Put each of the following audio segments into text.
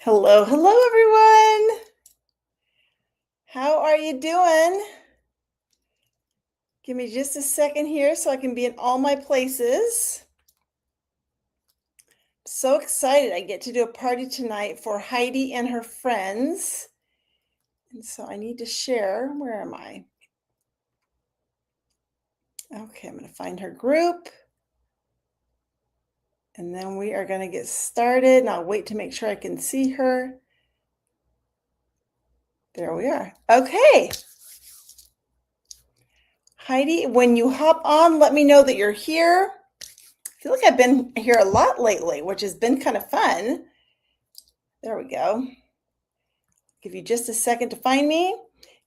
Hello, hello, everyone. How are you doing? Give me just a second here so I can be in all my places. So excited. I get to do a party tonight for Heidi and her friends. And so I need to share. Where am I? Okay, I'm going to find her group. And then we are going to get started. And I'll wait to make sure I can see her. There we are. Okay. Heidi, when you hop on, let me know that you're here. I feel like I've been here a lot lately, which has been kind of fun. There we go. Give you just a second to find me,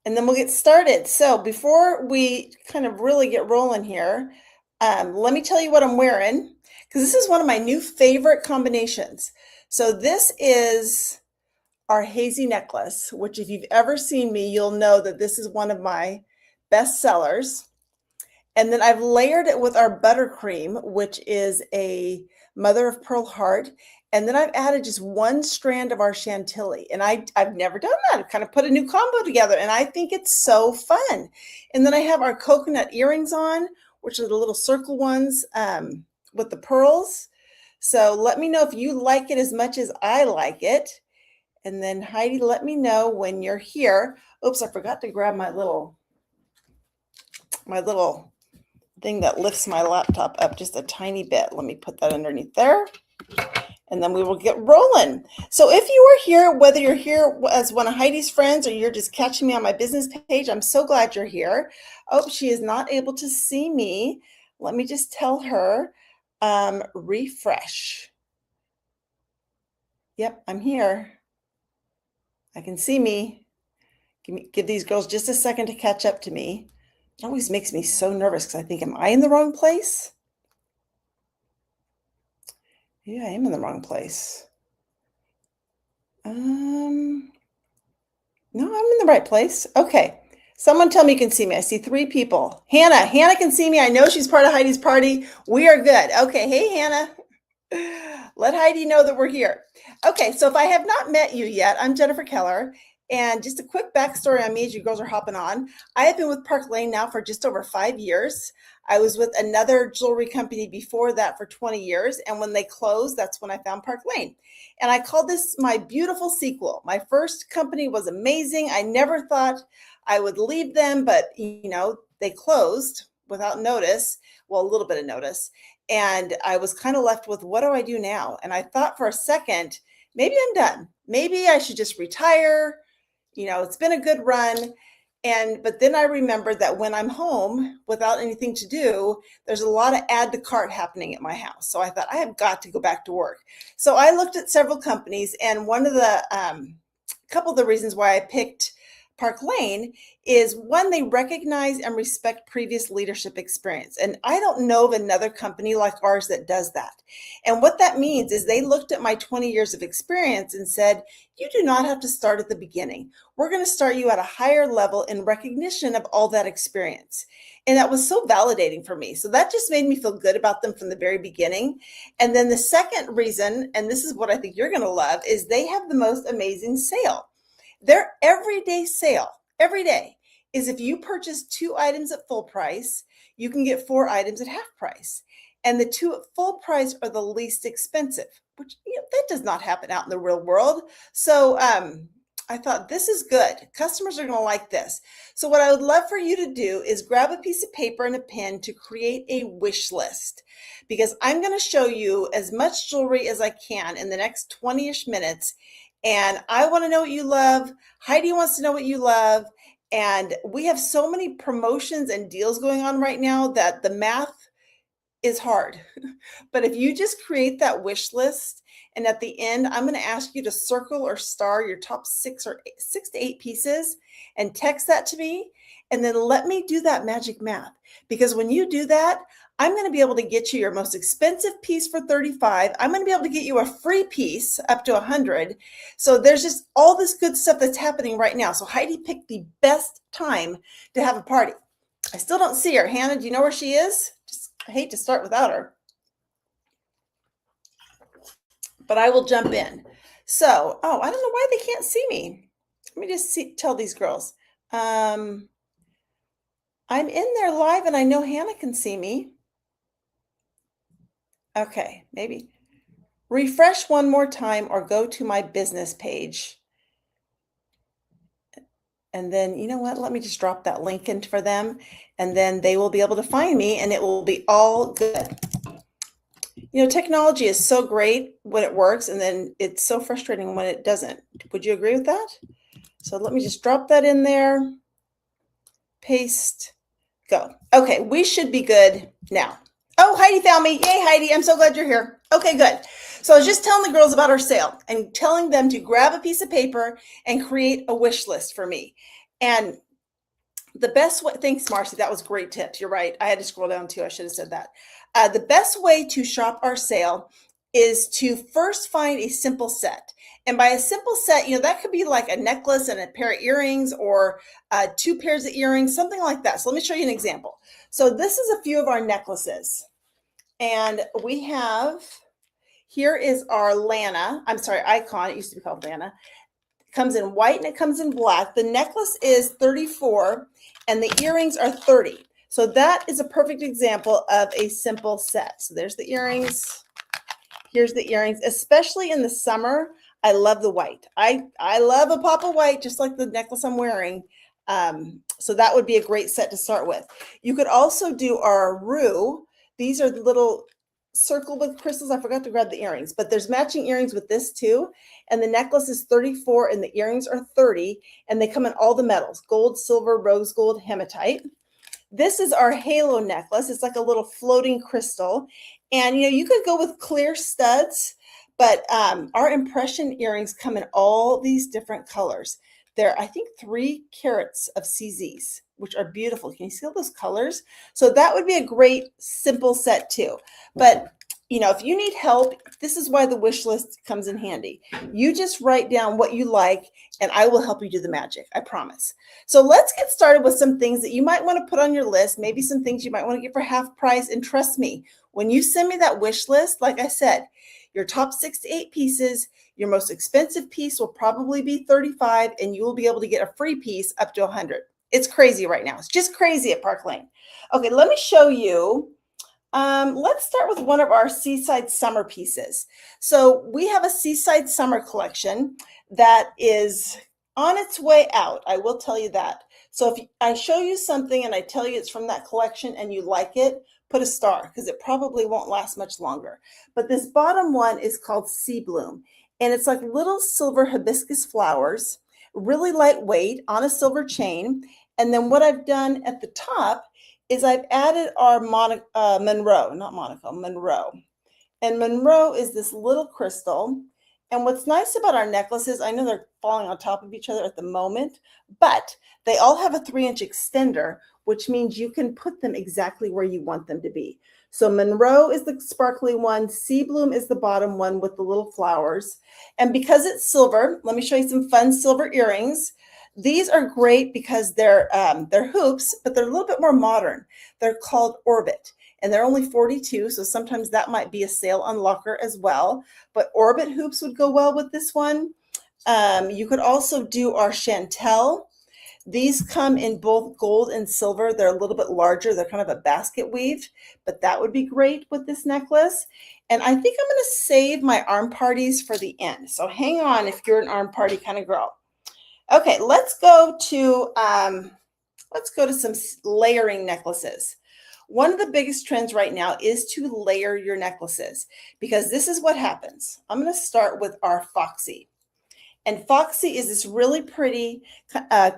and then we'll get started. So before we kind of really get rolling here, let me tell you what I'm wearing, because this is one of my new favorite combinations. So this is our hazy necklace, which if you've ever seen me, you'll know that this is one of my best sellers. And then I've layered it with our buttercream, which is a mother of pearl heart. And then I've added just one strand of our chantilly. And I've never done that. I've kind of put a new combo together, and I think it's so fun. And then I have our coconut earrings on, which are the little circle ones with the pearls. So let me know if you like it as much as I like it. And then Heidi, let me know when you're here. Oops, I forgot to grab my little thing that lifts my laptop up just a tiny bit. Let me put that underneath there, and then we will get rolling. So if you are here, whether you're here as one of Heidi's friends or you're just catching me on my business page, I'm so glad you're here. Oh, she is not able to see me. Let me just tell her, refresh. Yep, I'm here. I can see me. Give these girls just a second to catch up to me. It always makes me so nervous because I think, am I in the wrong place? Yeah, I am in the wrong place. No, I'm in the right place. Okay. Someone tell me you can see me. I see three people. Hannah can see me. I know she's part of Heidi's party. We are good. Okay. Hey, Hannah. Let Heidi know that we're here. Okay. So if I have not met you yet, I'm Jennifer Keller. And just a quick backstory on me as you girls are hopping on. I have been with Park Lane now for just over 5 years. I was with another jewelry company before that for 20 years. And when they closed, that's when I found Park Lane. And I called this my beautiful sequel. My first company was amazing. I never thought I would leave them, but they closed without notice. Well, a little bit of notice. And I was kind of left with, what do I do now? And I thought for a second, maybe I'm done. Maybe I should just retire. It's been a good run. But then I remembered that when I'm home without anything to do, there's a lot of add to cart happening at my house. So I thought I have got to go back to work. So I looked at several companies, and one of the couple of the reasons why I picked Park Lane is, one, they recognize and respect previous leadership experience. And I don't know of another company like ours that does that. And what that means is they looked at my 20 years of experience and said, you do not have to start at the beginning. We're going to start you at a higher level in recognition of all that experience. And that was so validating for me. So that just made me feel good about them from the very beginning. And then the second reason, and this is what I think you're going to love, is they have the most amazing sale. Their everyday sale, every day, is if you purchase 2 items at full price, you can get 4 items at half price. And the 2 at full price are the least expensive, which that does not happen out in the real world. So I thought, this is good. Customers are going to like this. So what I would love for you to do is grab a piece of paper and a pen to create a wish list, because I'm going to show you as much jewelry as I can in the next 20-ish minutes. And I want to know what you love. Heidi wants to know what you love. And we have so many promotions and deals going on right now that the math is hard. But if you just create that wish list, and at the end, I'm going to ask you to circle or star your top 6 to 8 pieces and text that to me. And then let me do that magic math. Because when you do that, I'm going to be able to get you your most expensive piece for $35. I'm going to be able to get you a free piece up to $100. So there's just all this good stuff that's happening right now. So Heidi picked the best time to have a party. I still don't see her. Hannah, do you know where she is? I hate to start without her, but I will jump in. So, oh, I don't know why they can't see me. Let me just tell these girls. Um, I'm in there live and I know Hannah can see me. Okay, maybe refresh one more time or go to my business page. And then, you know what? Let me just drop that link in for them and then they will be able to find me and it will be all good. You know, technology is so great when it works and then it's so frustrating when it doesn't. Would you agree with that? So let me just drop that in there, paste, go. Okay, we should be good now. Oh, Heidi found me. Yay, Heidi. I'm so glad you're here. Okay, good. So I was just telling the girls about our sale and telling them to grab a piece of paper and create a wish list for me. And the best way, thanks, Marcy. That was great tips. You're right. I had to scroll down too. I should have said that. The best way to shop our sale is to first find a simple set. And by a simple set, you know, that could be like a necklace and a pair of earrings or 2 pairs of earrings, something like that. So let me show you an example. So this is a few of our necklaces. And we have, here is our Lana, I'm sorry, icon. It used to be called Lana. It comes in white and it comes in black. The necklace is 34 and the earrings are 30. So that is a perfect example of a simple set. So there's the earrings. Here's the earrings, especially in the summer. I love the white. I love a pop of white, just like the necklace I'm wearing. So that would be a great set to start with. You could also do our roux. These are the little circle with crystals. I forgot to grab the earrings, but there's matching earrings with this too. And the necklace is 34 and the earrings are 30 and they come in all the metals: gold, silver, rose gold, hematite. This is our halo necklace. It's like a little floating crystal. And, you know, you could go with clear studs, but our impression earrings come in all these different colors. They're, I think, 3 carats of CZs, which are beautiful. Can you see all those colors? So that would be a great simple set too. But, you know, if you need help, this is why the wish list comes in handy. You just write down what you like and I will help you do the magic. I promise. So let's get started with some things that you might want to put on your list, maybe some things you might want to get for half price. And trust me, when you send me that wish list, like I said, your top 6 to 8 pieces, your most expensive piece will probably be 35 and you will be able to get a free piece up to 100. It's crazy right now. It's just crazy at Park Lane. Okay, let me show you. Let's start with one of our Seaside Summer pieces. So we have a Seaside Summer collection that is on its way out. I will tell you that. So if I show you something and I tell you it's from that collection and you like it, put a star because it probably won't last much longer. But this bottom one is called Sea Bloom and it's like little silver hibiscus flowers, really lightweight on a silver chain. And then what I've done at the top is I've added our Monroe, not Monaco, Monroe. And Monroe is this little crystal. And what's nice about our necklaces, I know they're falling on top of each other at the moment, but they all have a 3-inch extender, which means you can put them exactly where you want them to be. So Monroe is the sparkly one. Sea Bloom is the bottom one with the little flowers. And because it's silver, let me show you some fun silver earrings. These are great because they're hoops, but they're a little bit more modern. They're called Orbit, and they're only 42, so sometimes that might be a sale unlocker as well. But Orbit hoops would go well with this one. You could also do our Chantel. These come in both gold and silver. They're a little bit larger. They're kind of a basket weave, but that would be great with this necklace. And I think I'm going to save my arm parties for the end. So hang on if you're an arm party kind of girl. Okay, let's go to some layering necklaces. One of the biggest trends right now is to layer your necklaces because this is what happens. I'm going to start with our Foxy. And Foxy is this really pretty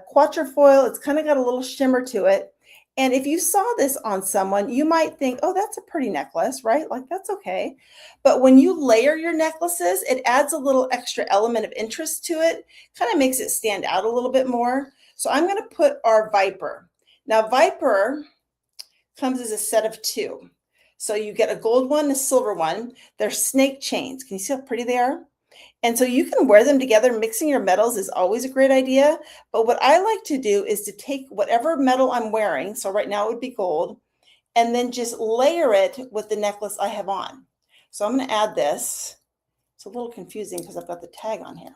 quatrefoil. It's kind of got a little shimmer to it. And if you saw this on someone, you might think, oh, that's a pretty necklace, right? Like, that's okay. But when you layer your necklaces, it adds a little extra element of interest to it, kind of makes it stand out a little bit more. So I'm going to put our Viper. Now, Viper comes as a set of 2. So you get a gold one, a silver one. They're snake chains. Can you see how pretty they are? And so you can wear them together. Mixing your metals is always a great idea. But what I like to do is to take whatever metal I'm wearing, so right now it would be gold, and then just layer it with the necklace I have on. So I'm going to add this. It's a little confusing because I've got the tag on here.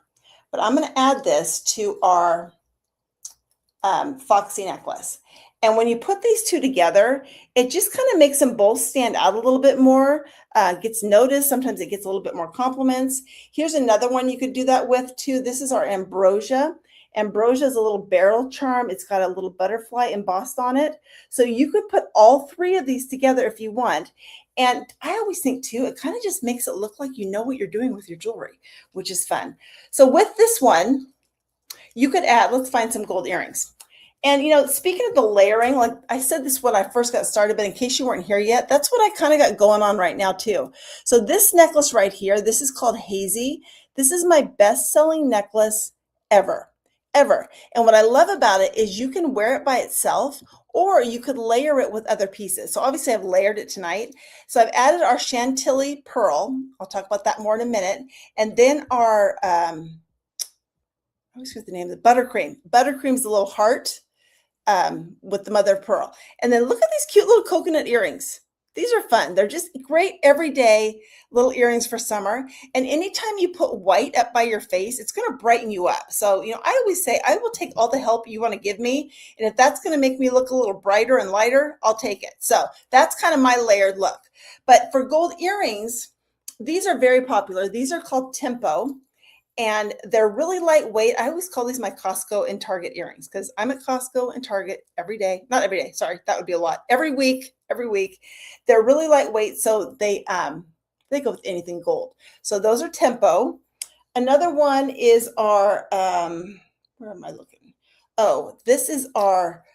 But I'm going to add this to our Foxy necklace. And when you put these two together, it just kind of makes them both stand out a little bit more, gets noticed. Sometimes it gets a little bit more compliments. Here's another one you could do that with too. This is our ambrosia. Ambrosia is a little barrel charm. It's got a little butterfly embossed on it. So you could put all three of these together if you want. And I always think too, it kind of just makes it look like you know what you're doing with your jewelry, which is fun. So with this one, you could add, let's find some gold earrings. And, you know, speaking of the layering, like I said this when I first got started, but in case you weren't here yet, that's what I kind of got going on right now too. So this necklace right here, this is called Hazy. This is my best-selling necklace ever, ever. And what I love about it is you can wear it by itself, or you could layer it with other pieces. So obviously I've layered it tonight. So I've added our Chantilly pearl. I'll talk about that more in a minute. And then our, I always forget the name, the buttercream. Buttercream's the little heart. With the mother of pearl. And then look at these cute little coconut earrings. These are fun. They're just great everyday little earrings for summer. And anytime you put white up by your face, it's going to brighten you up. So, you know, I always say, I will take all the help you want to give me. And if that's going to make me look a little brighter and lighter, I'll take it. So that's kind of my layered look. But for gold earrings, these are very popular. These are called Tempo. And they're really lightweight. I always call these my Costco and Target earrings because I'm at Costco and Target every day. Not every day, sorry, that would be a lot. Every week. They're really lightweight, so they go with anything gold. So those are Tempo. Another one is our, where am I looking? Oh, this is our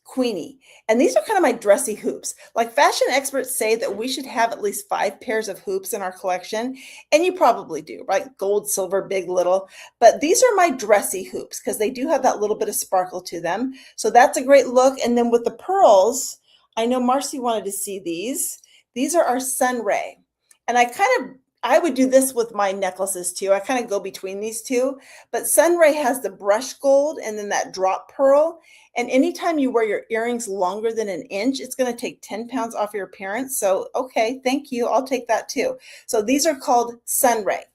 Queenie. And these are kind of my dressy hoops. Like fashion experts say that we should have at least 5 pairs of hoops in our collection. And you probably do, right? Gold, silver, big, little. But these are my dressy hoops because they do have that little bit of sparkle to them. So that's a great look. And then with the pearls, I know Marcy wanted to see these. These are our Sunray. And I would do this with my necklaces too. I kind of go between these two, but Sunray has the brushed gold and then that drop pearl. And anytime you wear your earrings longer than an inch, it's going to take 10 pounds off your appearance. So, okay, thank you. I'll take that too. So these are called Sunray.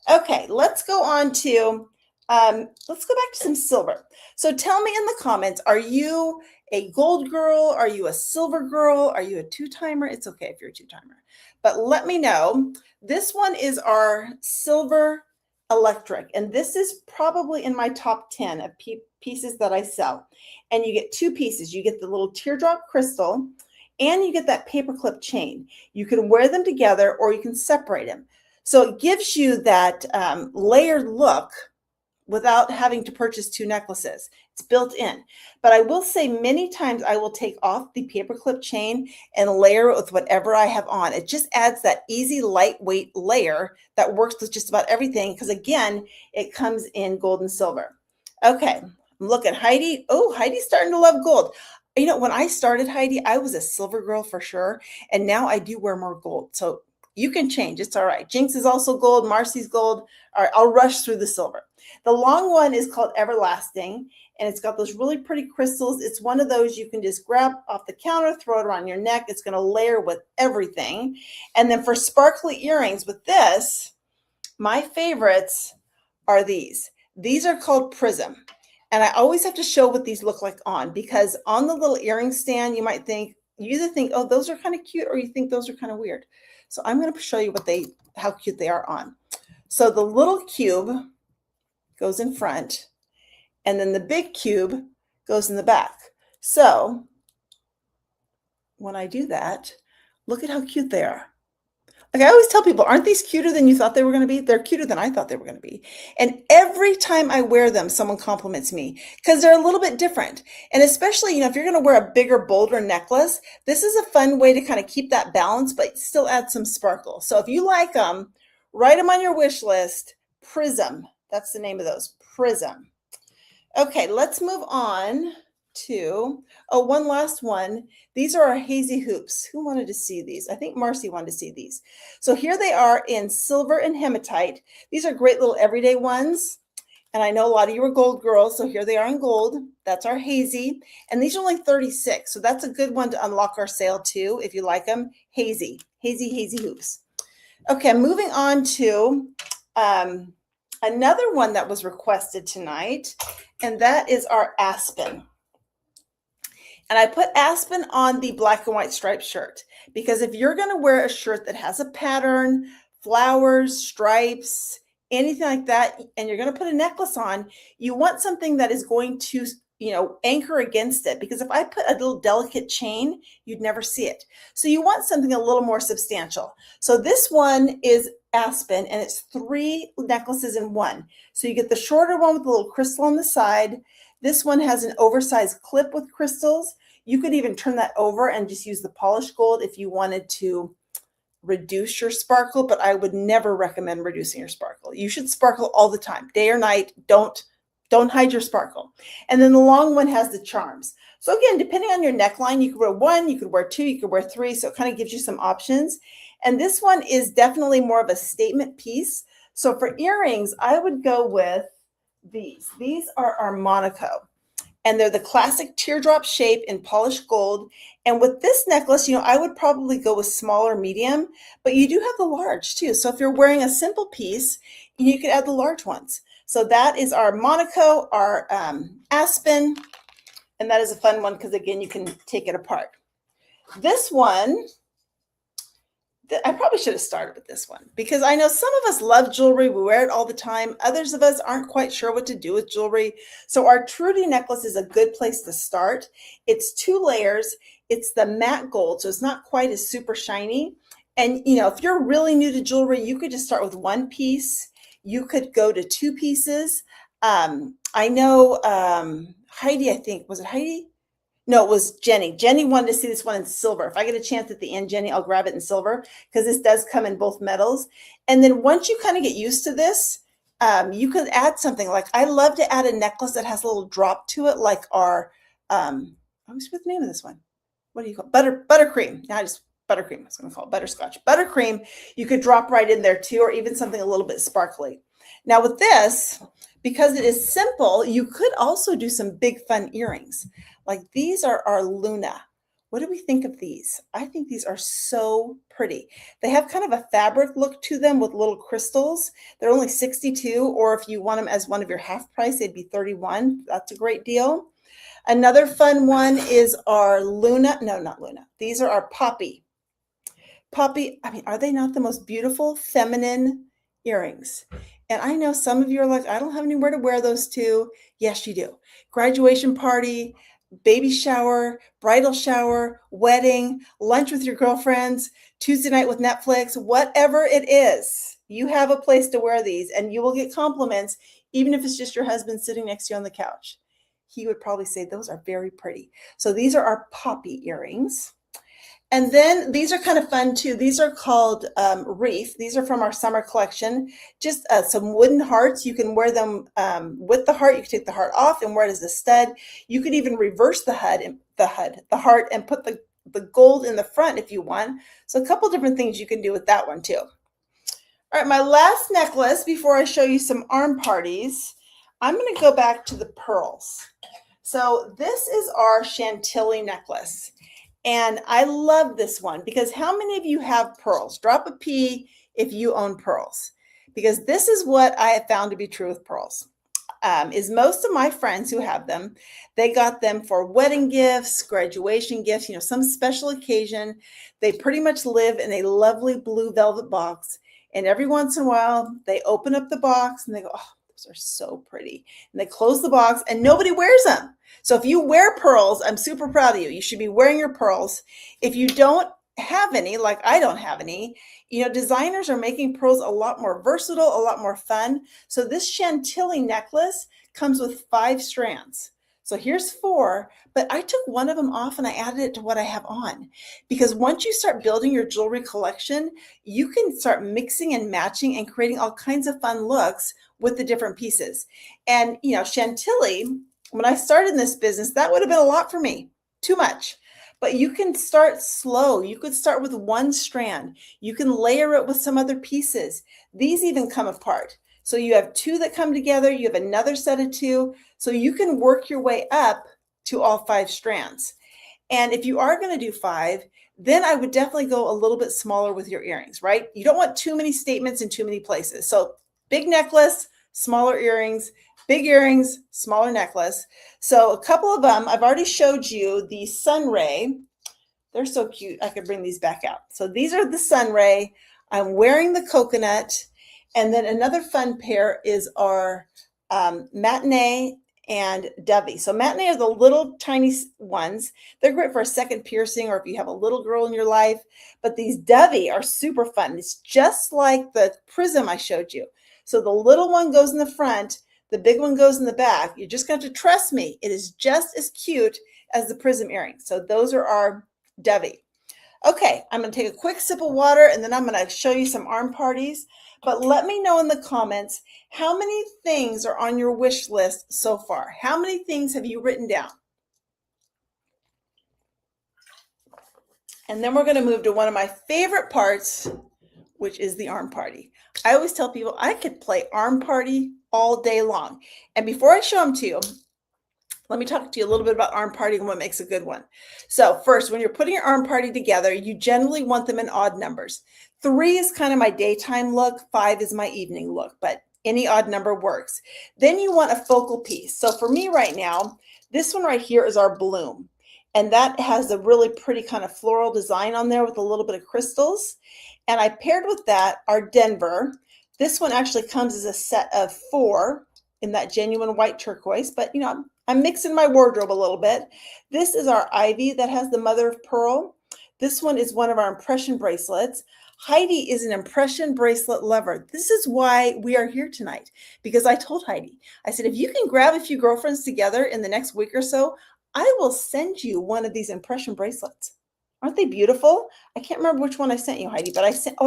Okay, let's go on to, let's go back to some silver. So tell me in the comments, are you a gold girl? Are you a silver girl? Are you a two-timer? It's okay if you're a two-timer, but let me know. This one is our silver electric, and this is probably in my top 10 of pieces that I sell. And you get 2 pieces. You get the little teardrop crystal, and you get that paperclip chain. You can wear them together, or you can separate them. So it gives you that layered look without having to purchase 2 necklaces. It's built in. But I will say many times I will take off the paperclip chain and layer it with whatever I have on. It just adds that easy, lightweight layer that works with just about everything because, again, it comes in gold and silver. Okay, look at Heidi. Oh, Heidi's starting to love gold. You know, when I started, Heidi, I was a silver girl for sure, and now I do wear more gold. So you can change. It's all right. Jinx is also gold. Marcy's gold. All right, I'll rush through the silver. The long one is called Everlasting, and it's got those really pretty crystals. It's one of those you can just grab off the counter, throw it around your neck. It's going to layer with everything. And then for sparkly earrings with this, my favorites are these. These are called Prism. And I always have to show what these look like on, because on the little earring stand, you might think, you either think, oh, those are kind of cute, or you think those are kind of weird. So I'm going to show you how cute they are on. So the little cube goes in front, and then the big cube goes in the back. So when I do that, look at how cute they are. Like I always tell people, aren't these cuter than you thought they were going to be? They're cuter than I thought they were going to be. And every time I wear them, someone compliments me because they're a little bit different. And especially, you know, if you're going to wear a bigger, bolder necklace, this is a fun way to kind of keep that balance, but still add some sparkle. So if you like them, write them on your wish list. Prism. That's the name of those. Prism. Okay, let's move on to, oh, one last one. These are our hazy hoops. Who wanted to see these? I think Marcy wanted to see these. So here they are in silver and hematite. These are great little everyday ones. And I know a lot of you are gold girls, so here they are in gold. That's our hazy. And these are only 36, so that's a good one to unlock our sale too, if you like them. Hazy hoops. Okay, moving on to another one that was requested tonight, and that is our aspen. And I put aspen on the black and white striped shirt because if you're going to wear a shirt that has a pattern, flowers, stripes, anything like that, and you're going to put a necklace on, you want something that is going to, anchor against it. Because if I put a little delicate chain, you'd never see it. So you want something a little more substantial. So this one is aspen, and it's 3 necklaces in one. So you get the shorter one with a little crystal on the side. This one has an oversized clip with crystals. You could even turn that over and just use the polished gold if you wanted to reduce your sparkle, but I would never recommend reducing your sparkle. You should sparkle all the time, day or night. Don't hide your sparkle. And then the long one has the charms. So again, depending on your neckline, you could wear 1, you could wear 2, you could wear 3. So it kind of gives you some options. And this one is definitely more of a statement piece. So for earrings, I would go with these. These are our Monaco, and they're the classic teardrop shape in polished gold. And with this necklace, I would probably go with small or medium, but you do have the large too. So if you're wearing a simple piece, you could add the large ones. So that is our Monaco, our aspen, and that is a fun one because again, you can take it apart. This one, I probably should have started with this one because I know some of us love jewelry. We wear it all the time. Others of us aren't quite sure what to do with jewelry. So our Trudy necklace is a good place to start. It's 2 layers. It's the matte gold, so it's not quite as super shiny. And, if you're really new to jewelry, you could just start with 1 piece. You could go to 2 pieces. I know Heidi, I think, was it Heidi? No, it was Jenny. Jenny wanted to see this one in silver. If I get a chance at the end, Jenny, I'll grab it in silver because this does come in both metals. And then once you kind of get used to this, you could add something like, I love to add a necklace that has a little drop to it, like our, I was with the name of this one. What do you call it? Buttercream. Now I just buttercream. I was going to call it butterscotch. Buttercream, you could drop right in there too, or even something a little bit sparkly. Now with this, because it is simple, you could also do some big fun earrings. Like these are our Luna. What do we think of these? I think these are so pretty. They have kind of a fabric look to them with little crystals. They're only 62, or if you want them as one of your half price, they'd be 31. That's a great deal. Another fun one is our Luna. No, not Luna. These are our Poppy. Poppy, are they not the most beautiful feminine earrings? And I know some of you are like, I don't have anywhere to wear those to. Yes, you do. Graduation party, baby shower, bridal shower, wedding, lunch with your girlfriends, Tuesday night with Netflix, whatever it is, you have a place to wear these and you will get compliments, even if it's just your husband sitting next to you on the couch. He would probably say those are very pretty. So these are our Poppy earrings. And then these are kind of fun too. These are called Reef. These are from our summer collection. Just some wooden hearts. You can wear them with the heart. You can take the heart off and wear it as a stud. You could even reverse the heart, and put the gold in the front if you want. So a couple different things you can do with that one too. All right, my last necklace before I show you some arm parties, I'm going to go back to the pearls. So this is our Chantilly necklace. And I love this one because how many of you have pearls? Drop a P if you own pearls, because this is what I have found to be true with pearls. Is most of my friends who have them, they got them for wedding gifts, graduation gifts, some special occasion. They pretty much live in a lovely blue velvet box. And every once in a while, they open up the box and they go, oh, those are so pretty. And they close the box and nobody wears them. So if you wear pearls, I'm super proud of you. You should be wearing your pearls. If you don't have any, like I don't have any, designers are making pearls a lot more versatile, a lot more fun. So this Chantilly necklace comes with 5 strands. So here's 4, but I took one of them off and I added it to what I have on. Because once you start building your jewelry collection, you can start mixing and matching and creating all kinds of fun looks with the different pieces. And, Chantilly, when I started in this business, that would have been a lot for me, too much. But you can start slow. You could start with 1 strand. You can layer it with some other pieces. These even come apart. So you have 2 that come together. You have another set of 2. So you can work your way up to all 5 strands. And if you are going to do 5, then I would definitely go a little bit smaller with your earrings, right? You don't want too many statements in too many places. So big necklace, smaller earrings, smaller necklace. So a couple of them, I've already showed you the Sunray. They're so cute. I could bring these back out. So these are the Sunray. I'm wearing the coconut. And then another fun pair is our Matinee and Dovey. So Matinee are the little tiny ones. They're great for a second piercing or if you have a little girl in your life. But these Dovey are super fun. It's just like the prism I showed you. So the little one goes in the front, the big one goes in the back. You're just going to have to trust me. It is just as cute as the prism earrings. So those are our Dovey. Okay, I'm going to take a quick sip of water and then I'm going to show you some arm parties. But let me know in the comments how many things are on your wish list so far. How many things have you written down? And then we're going to move to one of my favorite parts, which is the arm party. I always tell people I could play arm party all day long. And before I show them to you, let me talk to you a little bit about arm party and what makes a good one. So first, when you're putting your arm party together, you generally want them in odd numbers. 3 is kind of my daytime look. 5 is my evening look, but any odd number works. Then you want a focal piece. So for me right now, this one right here is our bloom. And that has a really pretty kind of floral design on there with a little bit of crystals. And I paired with that our Denver. This one actually comes as a set of 4 in that genuine white turquoise, but you know, I'm mixing my wardrobe a little bit. This is our Ivy that has the mother of pearl. This one is one of our impression bracelets. Heidi is an impression bracelet lover. This is why we are here tonight, because I told Heidi, I said, if you can grab a few girlfriends together in the next week or so, I will send you one of these impression bracelets. Aren't they beautiful? I can't remember which one I sent you, Heidi, but I sent,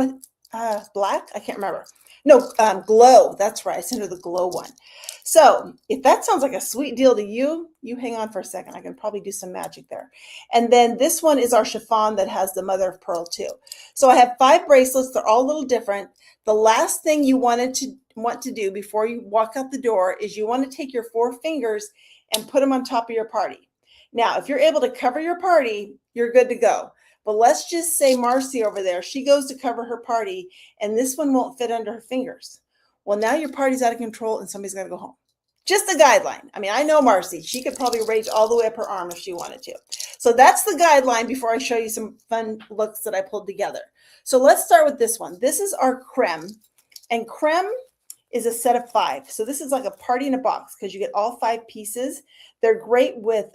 black? I can't remember. No, glow. That's right. I sent her the glow one. So if that sounds like a sweet deal to you, you hang on for a second. I can probably do some magic there. And then this one is our chiffon that has the mother of pearl too. So I have 5 bracelets. They're all a little different. The last thing you want to do before you walk out the door is you want to take your 4 fingers and put them on top of your party. Now, if you're able to cover your party, you're good to go. But let's just say Marcy over there, she goes to cover her party and this one won't fit under her fingers. Well, now your party's out of control and somebody's got to go home. Just a guideline. I mean, I know Marcy. She could probably reach all the way up her arm if she wanted to. So that's the guideline before I show you some fun looks that I pulled together. So let's start with this one. This is our creme. And creme is a set of 5. So this is like a party in a box because you get all 5 pieces. They're great with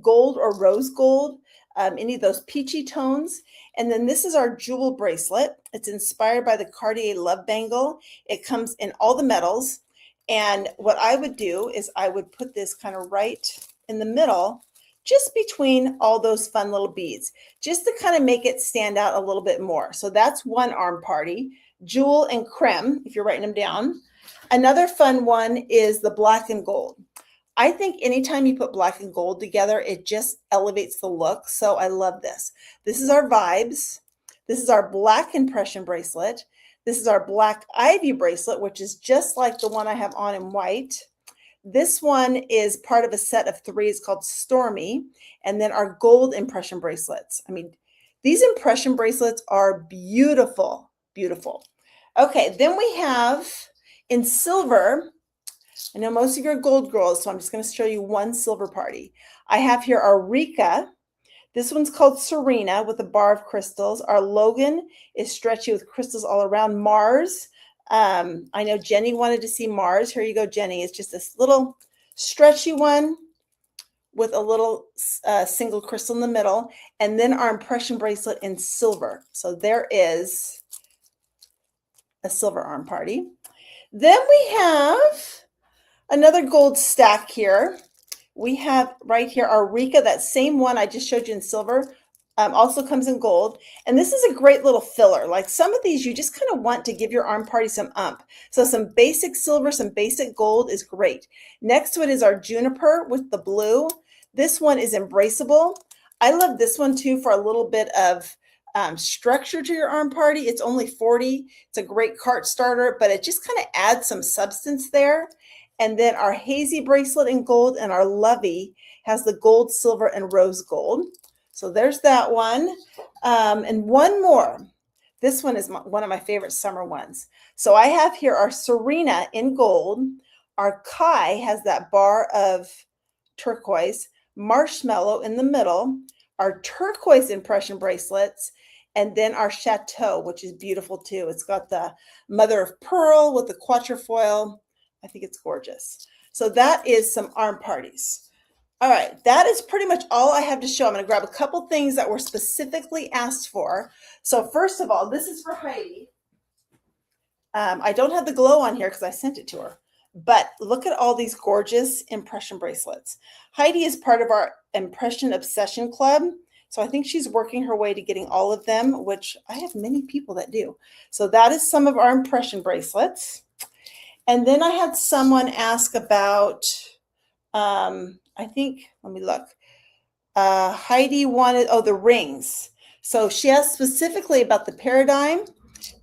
gold or rose gold, any of those peachy tones. And then this is our jewel bracelet. It's inspired by the Cartier Love Bangle. It comes in all the metals. And what I would do is I would put this kind of right in the middle, just between all those fun little beads, just to kind of make it stand out a little bit more. So that's one arm party, jewel and creme, if you're writing them down. Another fun one is the black and gold. I think anytime you put black and gold together, it just elevates the look. So I love this. This is our vibes. This is our black impression bracelet. This is our black ivy bracelet, which is just like the one I have on in white. This one is part of a set of 3. It's called Stormy. And then our gold impression bracelets. I mean, these impression bracelets are beautiful, beautiful. Okay, then we have in silver, I know most of you are gold girls, so I'm just going to show you one silver party. I have here our Rika. This one's called Serena with a bar of crystals. Our Logan is stretchy with crystals all around. Mars. I know Jenny wanted to see Mars. Here you go, Jenny. It's just this little stretchy one with a little single crystal in the middle. And then our impression bracelet in silver. So there is a silver arm party. Then we have another gold stack here. We have right here our Rika, that same one I just showed you in silver, also comes in gold. And this is a great little filler. Like some of these, you just kind of want to give your arm party some ump. So some basic silver, some basic gold is great. Next to it is our Juniper with the blue. This one is embraceable. I love this one too for a little bit of structure to your arm party. It's only 40. It's a great cart starter, but it just kind of adds some substance there. And then our hazy bracelet in gold and our Lovey has the gold, silver, and rose gold. So there's that one. And one more. This one is one of my favorite summer ones. So I have here our Serena in gold. Our Kai has that bar of turquoise, marshmallow in the middle, our turquoise impression bracelets, and then our Chateau, which is beautiful too. It's got the mother of pearl with the quatrefoil. I think it's gorgeous. So that is some arm parties. All right, that is pretty much all I have to show. I'm going to grab a couple things that were specifically asked for. So first of all, this is for Heidi. I don't have the glow on here because I sent it to her. But look at all these gorgeous impression bracelets. Heidi is part of our Impression Obsession Club. So I think she's working her way to getting all of them, which I have many people that do. So that is some of our impression bracelets. And then I had someone ask about, I think, let me look. Heidi wanted, the rings. So she asked specifically about the Paradigm.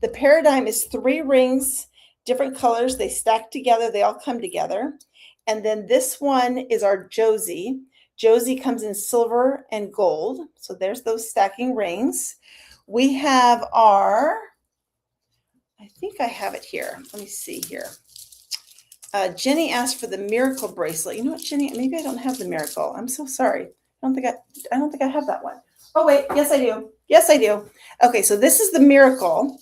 The Paradigm is 3 rings, different colors. They stack together. They all come together. And then this one is our Josie. Josie comes in silver and gold. So there's those stacking rings. We have our, I think I have it here. Let me see here. Jenny asked for the miracle bracelet. You know what, Jenny? Maybe I don't have the miracle. I'm so sorry. I don't think I have that one. Oh wait, yes I do. Yes I do. Okay, so this is the miracle.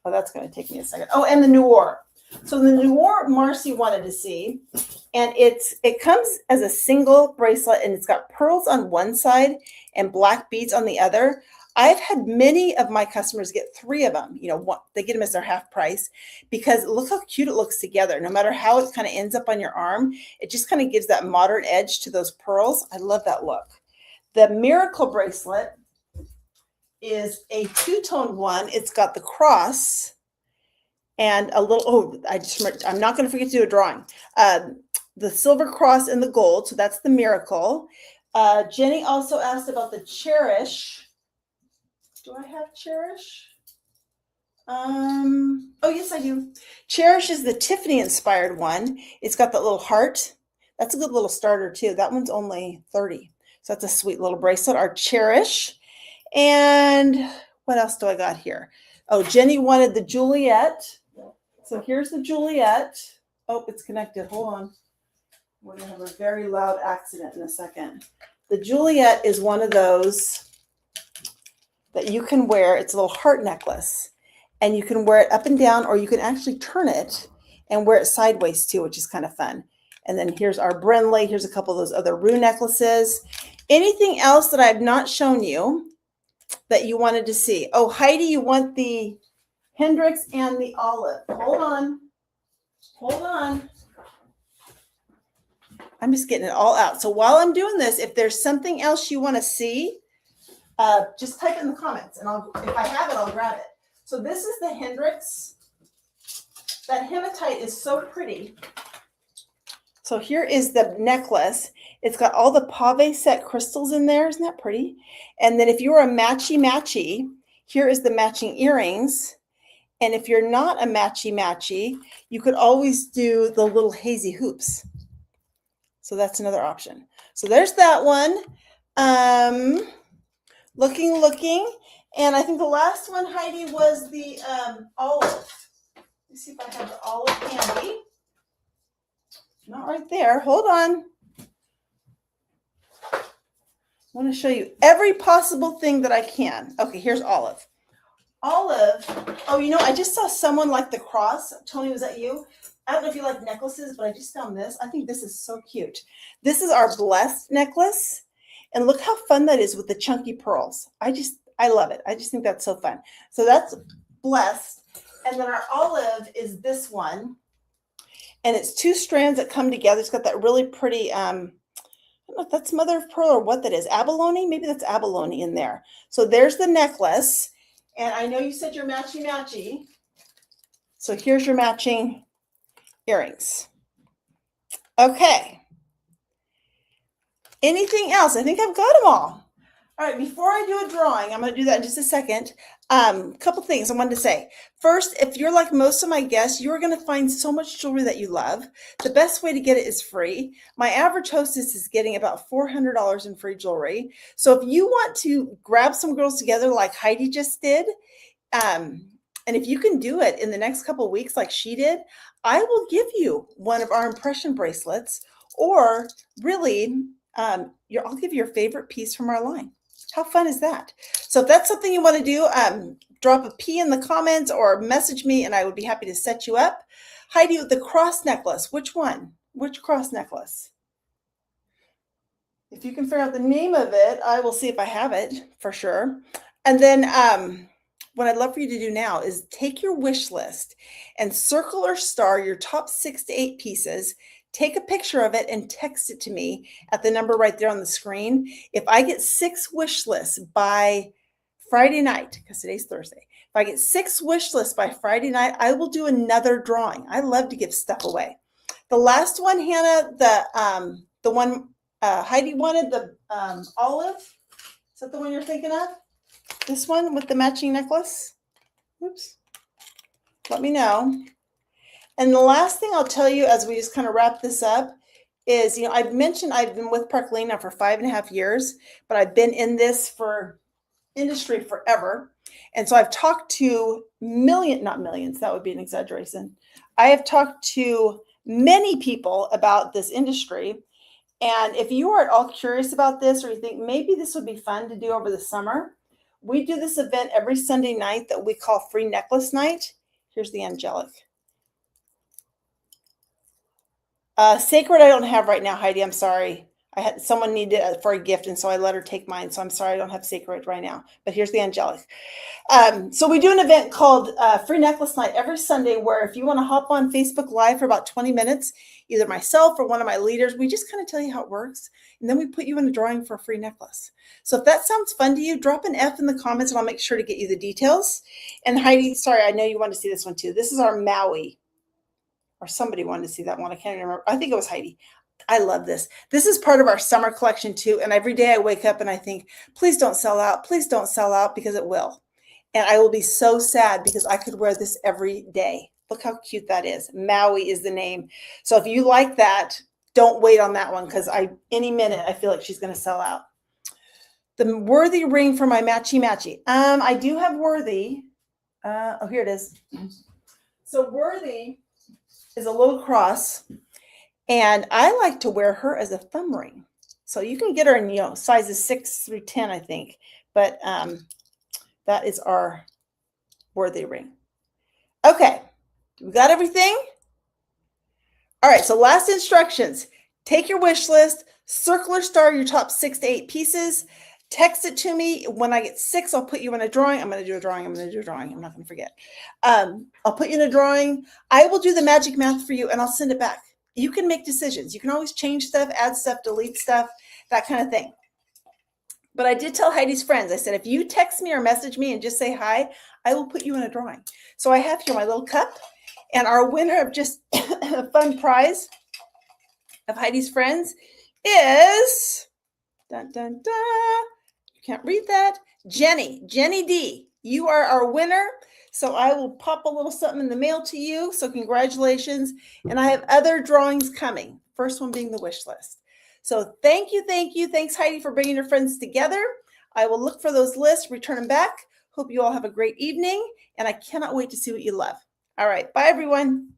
Oh, that's going to take me a second. Oh, and the Noir. So the Noir Marcy wanted to see, and it comes as a single bracelet, and it's got pearls on one side and black beads on the other. I've had many of my customers get 3 of them. They get them as their half price because look how cute it looks together. No matter how it kind of ends up on your arm, it just kind of gives that modern edge to those pearls. I love that look. The miracle bracelet is a 2-tone one. It's got the cross and a little, I'm not going to forget to do a drawing. The silver cross and the gold. So that's the miracle. Jenny also asked about the cherish. Do I have cherish? Oh, yes, I do. Cherish is the Tiffany inspired one. It's got that little heart. That's a good little starter too. That one's only 30. So that's a sweet little bracelet. Our cherish. And what else do I got here? Oh, Jenny wanted the Juliet. So here's the Juliet. Oh, it's connected. Hold on. We're going to have a very loud accident in a second. The Juliet is one of those that you can wear. It's a little heart necklace. And you can wear it up and down, or you can actually turn it and wear it sideways too, which is kind of fun. And then here's our Brenley. Here's a couple of those other rue necklaces. Anything else that I've not shown you that you wanted to see? Oh, Heidi, you want the Hendrix and the olive. Hold on. Hold on. I'm just getting it all out. So while I'm doing this, if there's something else you want to see, just type it in the comments, and if I have it, I'll grab it. So this is the Hendrix. That hematite is so pretty. So here is the necklace. It's got all the pave set crystals in there. Isn't that pretty? And then if you are a matchy-matchy, here is the matching earrings. And if you're not a matchy-matchy, you could always do the little hazy hoops. So that's another option. So there's that one. Looking. And I think the last one, Heidi, was the olive. Let me see if I have the olive handy. Not right there. Hold on. I want to show you every possible thing that I can. Okay, here's olive. Olive. Oh, I just saw someone like the cross. Tony, was that you? I don't know if you like necklaces, but I just found this. I think this is so cute. This is our blessed necklace. And look how fun that is with the chunky pearls. I love it. I just think that's so fun. So that's blessed. And then our olive is this one. And it's 2 strands that come together. It's got that really pretty, I don't know if that's mother of pearl or what that is. Abalone? Maybe that's abalone in there. So there's the necklace. And I know you said you're matchy-matchy. So here's your matching earrings. Okay. Anything else? I think I've got them all. All right, before I do a drawing, I'm going to do that in just a second. Couple things I wanted to say. First, if you're like most of my guests, you're going to find so much jewelry that you love. The best way to get it is free. My average hostess is getting about $400 in free jewelry. So if you want to grab some girls together like Heidi just did, and if you can do it in the next couple of weeks like she did, I will give you one of our impression bracelets, or really, I'll give you your favorite piece from our line. How fun is that? So if that's something you want to do, drop a P in the comments or message me and I would be happy to set you up. Heidi, the cross necklace, which one? Which cross necklace? If you can figure out the name of it, I will see if I have it for sure. And then what I'd love for you to do now is take your wish list and circle or star your top 6 to 8 pieces. Take a picture of it and text it to me at the number right there on the screen. If I get 6 wish lists by Friday night, because today's Thursday, if I get 6 wish lists by Friday night, I will do another drawing. I love to give stuff away. The last one, Hannah, the one Heidi wanted, the olive. Is that the one you're thinking of? This one with the matching necklace? Oops. Let me know. And the last thing I'll tell you as we just kind of wrap this up is, I've mentioned I've been with Park Lane now for 5.5 years, but I've been in this for industry forever. And so I've talked to not millions, that would be an exaggeration. I have talked to many people about this industry. And if you are at all curious about this, or you think maybe this would be fun to do over the summer, we do this event every Sunday night that we call Free Necklace Night. Here's the angelic. Sacred I don't have right now, Heidi. I'm sorry. I had someone needed it for a gift, and so I let her take mine. So I'm sorry I don't have sacred right now. But here's the angelic. So we do an event called Free Necklace Night every Sunday, where if you want to hop on Facebook Live for about 20 minutes, either myself or one of my leaders, we just kind of tell you how it works. And then we put you in a drawing for a free necklace. So if that sounds fun to you, drop an F in the comments and I'll make sure to get you the details. And Heidi, sorry, I know you want to see this one too. This is our Maui. Or somebody wanted to see that one. I can't remember. I think it was Heidi. I love this. This is part of our summer collection too. And every day I wake up and I think, please don't sell out. Please don't sell out, because it will. And I will be so sad because I could wear this every day. Look how cute that is. Maui is the name. So if you like that, don't wait on that one, because any minute I feel like she's going to sell out. The Worthy ring for my matchy. I do have Worthy. Oh, here it is. So Worthy is a little cross, and I like to wear her as a thumb ring. So you can get her in sizes 6 through 10, I think. But that is our Worthy ring. Okay, we got everything? All right, so last instructions. Take your wish list, circle or star your top 6 to 8 pieces, text it to me. When I get 6, I'll put you in a drawing. I'm going to do a drawing. I'm not going to forget. I'll put you in a drawing. I will do the magic math for you, and I'll send it back. You can make decisions. You can always change stuff, add stuff, delete stuff, that kind of thing. But I did tell Heidi's friends, I said, if you text me or message me and just say hi, I will put you in a drawing. So I have here my little cup, and our winner of just a fun prize of Heidi's friends is, dun, dun, dun. Can't read that. Jenny D. You are our winner. So I will pop a little something in the mail to you. So congratulations. And I have other drawings coming. First one being the wish list. So thank you. Thanks, Heidi, for bringing your friends together. I will look for those lists, return them back. Hope you all have a great evening. And I cannot wait to see what you love. All right. Bye, everyone.